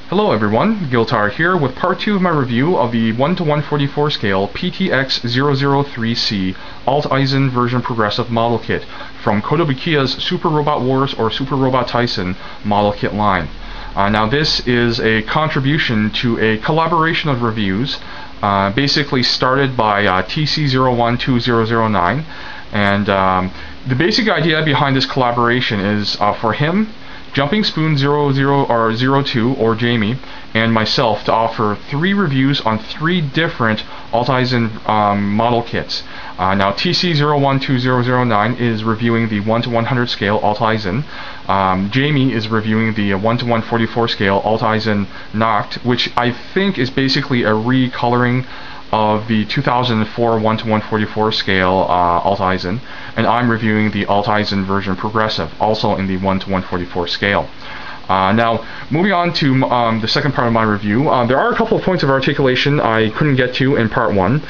Hello everyone, Giltar here with part 2 of my review of the 1:144 scale PTX-003C Alt Eisen version progressive model kit from Kotobukiya's Super Robot Wars or Super Robot Tyson model kit line. Now this is a contribution to a collaboration of reviews basically started by TC012009, and the basic idea behind this collaboration is for him, Jumping Spoon 02 or Jamie and myself to offer 3 reviews on 3 different Alt Eisen model kits. Now TC012009 is reviewing the 1:100 scale Alt Eisen. Jamie is reviewing the 1:144 scale Alt Eisen Nacht, which I think is basically a recoloring of the 2004 1:144 scale Alt Eisen, and I'm reviewing the Alt Eisen version progressive, also in the 1:144 scale. Now, moving on to the second part of my review, there are a couple of points of articulation I couldn't get to in part 1.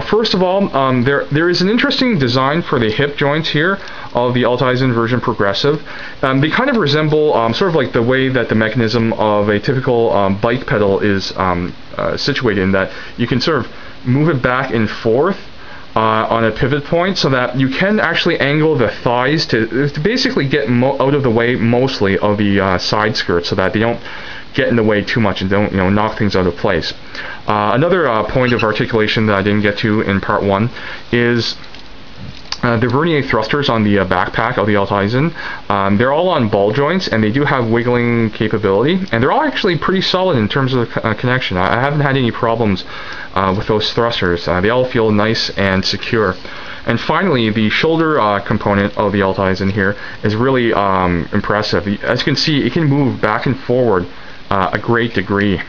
First of all, there is an interesting design for the hip joints here of the Alt Eisen version progressive. They kind of resemble sort of like the way that the mechanism of a typical bike pedal is situated, in that you can sort of move it back and forth on a pivot point, so that you can actually angle the thighs to basically get out of the way mostly of the side skirts, so that they don't get in the way too much and don't knock things out of place. Another point of articulation that I didn't get to in part 1 is the vernier thrusters on the backpack of the Alt Eisen. They're all on ball joints, and they do have wiggling capability, and they're all actually pretty solid in terms of connection. I haven't had any problems with those thrusters. They all feel nice and secure. And finally, the shoulder component of the Alt Eisen here is really impressive. As you can see, it can move back and forward a great degree.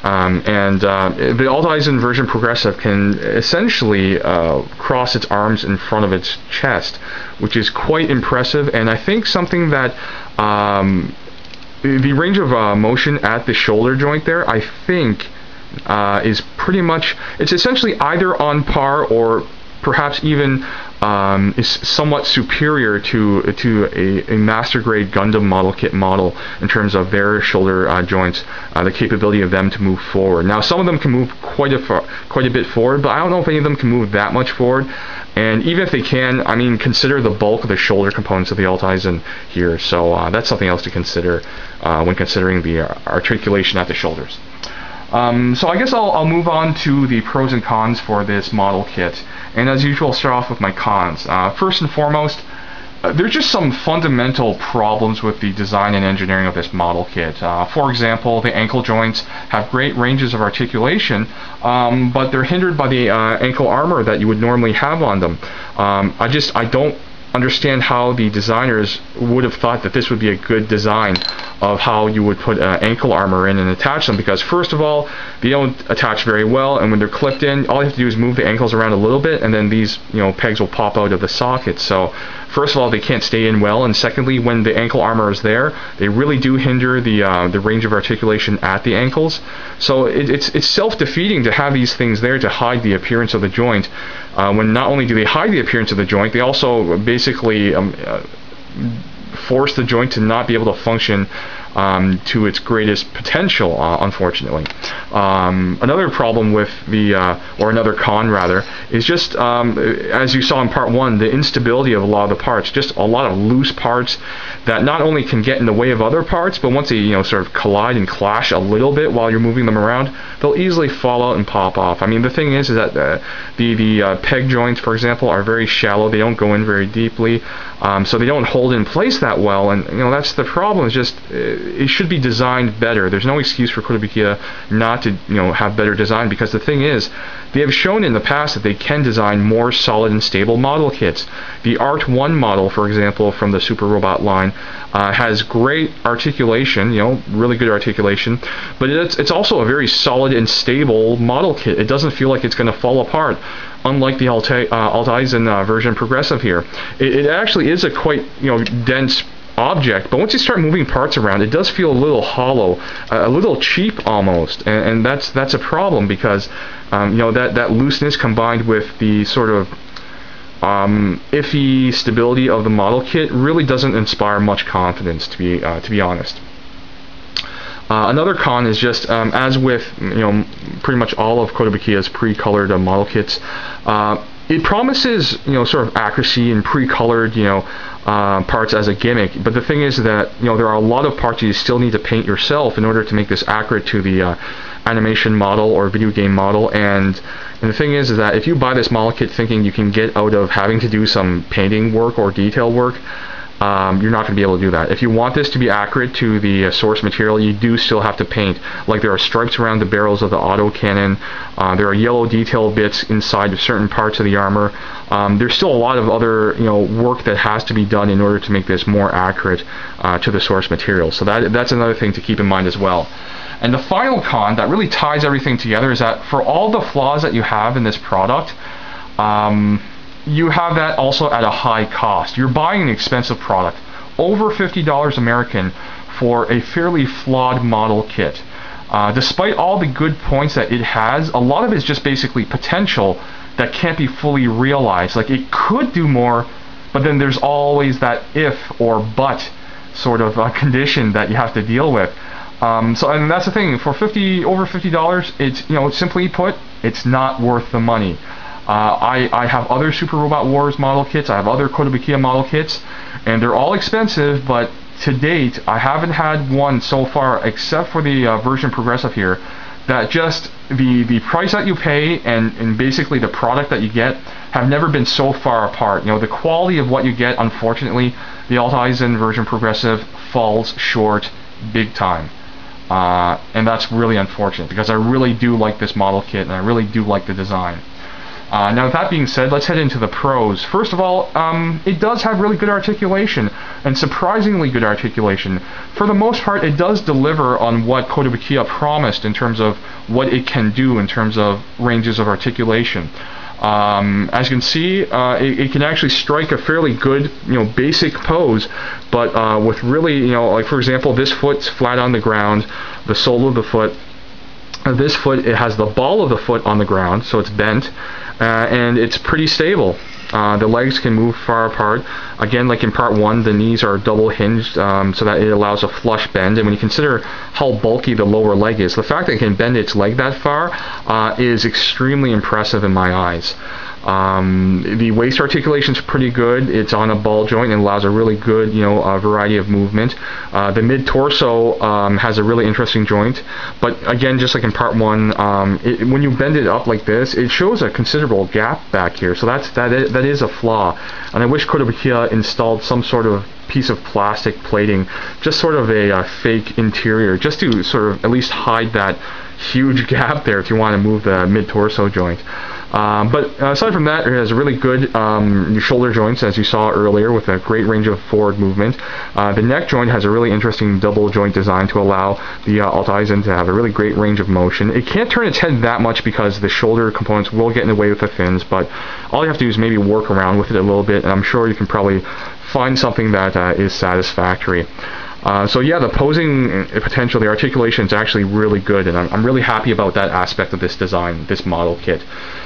The Alt Eisen version progressive can essentially cross its arms in front of its chest, which is quite impressive, and I think something that the range of motion at the shoulder joint there, I think, is pretty much, it's essentially either on par or perhaps even is somewhat superior to a master grade Gundam model kit model in terms of their shoulder joints, the capability of them to move forward. Now some of them can move quite a bit forward, but I don't know if any of them can move that much forward. And even if they can, I mean, consider the bulk of the shoulder components of the Alt Eisen here. So that's something else to consider when considering the articulation at the shoulders. So I guess I'll move on to the pros and cons for this model kit. And as usual, I'll start off with my cons. First and foremost, there's just some fundamental problems with the design and engineering of this model kit. For example, the ankle joints have great ranges of articulation, but they're hindered by the ankle armor that you would normally have on them. I don't understand how the designers would have thought that this would be a good design of how you would put ankle armor in and attach them, because first of all, they don't attach very well, and when they're clipped in, all you have to do is move the ankles around a little bit, and then these pegs will pop out of the socket. So first of all, they can't stay in well, and secondly, when the ankle armor is there, they really do hinder the range of articulation at the ankles. So it's self-defeating to have these things there to hide the appearance of the joint, when not only do they hide the appearance of the joint, they also basically force the joint to not be able to function to its greatest potential, unfortunately. Another problem with or another con rather, is just, as you saw in part 1, the instability of a lot of the parts. Just a lot of loose parts that not only can get in the way of other parts, but once they sort of collide and clash a little bit while you're moving them around, they'll easily fall out and pop off. I mean, the thing is that the peg joints, for example, are very shallow. They don't go in very deeply, so they don't hold in place that well, and that's the problem. Is just it should be designed better. There's no excuse for Kotobukiya not to have better design, because the thing is, they have shown in the past that they can design more solid and stable model kits. The Art 1 model, for example, from the Super Robot line, has great articulation, really good articulation, but it's also a very solid and stable model kit. It doesn't feel like it's going to fall apart, unlike the Alt Eisen version progressive here. It actually is a quite dense object, but once you start moving parts around, it does feel a little hollow, a little cheap almost, and that's a problem, because that looseness combined with the sort of iffy stability of the model kit really doesn't inspire much confidence, to be honest. Another con is just, as with pretty much all of Kotobukiya's pre-colored model kits, it promises sort of accuracy and pre-colored parts as a gimmick, but the thing is that there are a lot of parts you still need to paint yourself in order to make this accurate to the animation model or video game model. And the thing is that if you buy this model kit thinking you can get out of having to do some painting work or detail work, you're not going to be able to do that. If you want this to be accurate to the source material, you do still have to paint. Like, there are stripes around the barrels of the auto cannon, there are yellow detail bits inside of certain parts of the armor. There's still a lot of other work that has to be done in order to make this more accurate to the source material. So that's another thing to keep in mind as well. And the final con that really ties everything together is that for all the flaws that you have in this product, you have that also at a high cost. You're buying an expensive product, over $50 American, for a fairly flawed model kit. Despite all the good points that it has, a lot of it is just basically potential that can't be fully realized. Like, it could do more, but then there's always that if or but sort of condition that you have to deal with. And that's the thing. For over $50, it's simply put, it's not worth the money. I have other Super Robot Wars model kits, I have other Kotobukiya model kits, and they're all expensive, but to date, I haven't had one so far, except for the Ver.Progressive here, that just the price that you pay and basically the product that you get have never been so far apart. The quality of what you get, unfortunately, the Alt Eisen Ver.Progressive falls short big time. And that's really unfortunate, because I really do like this model kit, and I really do like the design. Now, with that being said, let's head into the pros. First of all, it does have really good articulation, and surprisingly good articulation. For the most part, it does deliver on what Kotobukiya promised in terms of what it can do in terms of ranges of articulation. As you can see, it can actually strike a fairly good, basic pose, but with really, like for example, this foot's flat on the ground, the sole of the foot. This foot, it has the ball of the foot on the ground, so it's bent, and it's pretty stable. The legs can move far apart. Again, like in part 1, the knees are double hinged so that it allows a flush bend. And when you consider how bulky the lower leg is, the fact that it can bend its leg that far is extremely impressive in my eyes. The waist articulation is pretty good. It's on a ball joint and allows a really good, variety of movement. The mid-torso has a really interesting joint, but again, just like in part 1, when you bend it up like this, it shows a considerable gap back here. So that is a flaw, and I wish Kotobukiya installed some sort of piece of plastic plating, just sort of a fake interior, just to sort of at least hide that huge gap there if you want to move the mid-torso joint. But aside from that, it has really good shoulder joints, as you saw earlier, with a great range of forward movement. The neck joint has a really interesting double joint design to allow the Alt Eisen to have a really great range of motion. It can't turn its head that much because the shoulder components will get in the way with the fins, but all you have to do is maybe work around with it a little bit, and I'm sure you can probably find something that is satisfactory. So yeah, the posing potential, the articulation is actually really good, and I'm really happy about that aspect of this design, this model kit.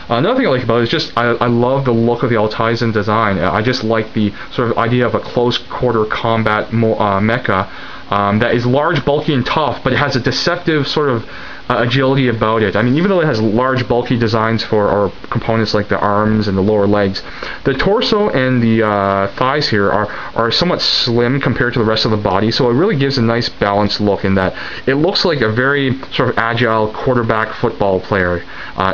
Another thing I like about it is just I love the look of the Alt Eisen design. I just like the sort of idea of a close quarter combat mecha that is large, bulky, and tough, but it has a deceptive sort of agility about it. I mean, even though it has large, bulky designs for our components like the arms and the lower legs, the torso and the thighs here are somewhat slim compared to the rest of the body, so it really gives a nice balanced look in that it looks like a very sort of agile quarterback football player.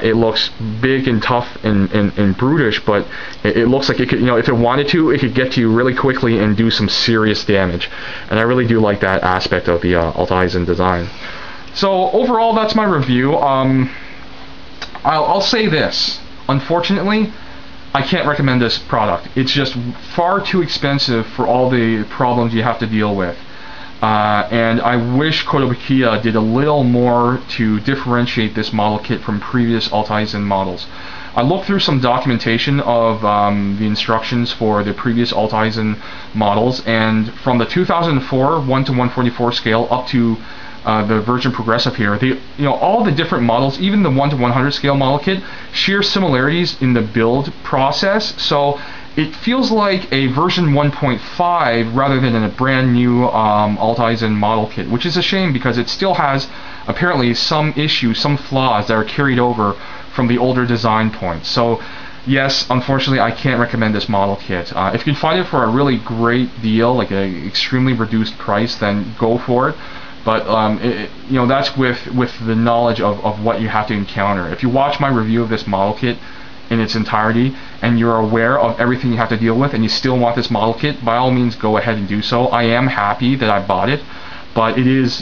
It looks big and tough and brutish, but it looks like it could, if it wanted to, it could get to you really quickly and do some serious damage. And I really do like that aspect of the Alt Eisen design. So overall, that's my review. I'll say this. Unfortunately, I can't recommend this product. It's just far too expensive for all the problems you have to deal with. And I wish Kotobukiya did a little more to differentiate this model kit from previous Alt Eisen models. I looked through some documentation of the instructions for the previous Alt Eisen models, and from the 2004 1 to 144 scale up to the Ver.Progressive here, all the different models, even the 1 to 100 scale model kit, share similarities in the build process. So it feels like a version 1.5 rather than a brand new Alt Eisen model kit, which is a shame because it still has apparently some issues, some flaws that are carried over from the older design points. So yes, unfortunately, I can't recommend this model kit. If you can find it for a really great deal, like an extremely reduced price, then go for it. But that's with the knowledge of what you have to encounter. If you watch my review of this model kit in its entirety and you're aware of everything you have to deal with and you still want this model kit, by all means go ahead and do so. I am happy that I bought it, but it is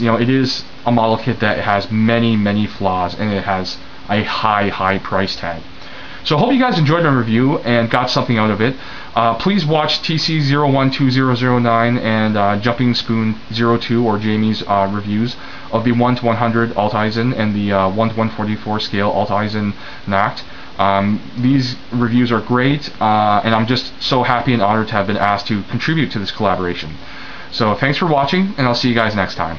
a model kit that has many flaws and it has a high price tag. So I hope you guys enjoyed my review and got something out of it. Please watch TC012009 and Jumping Spoon 02 or Jamie's reviews of the 1:100 Alt Eisen and the 1:144 scale Alt Eisen Nacht. These reviews are great, and I'm just so happy and honored to have been asked to contribute to this collaboration. So thanks for watching, and I'll see you guys next time.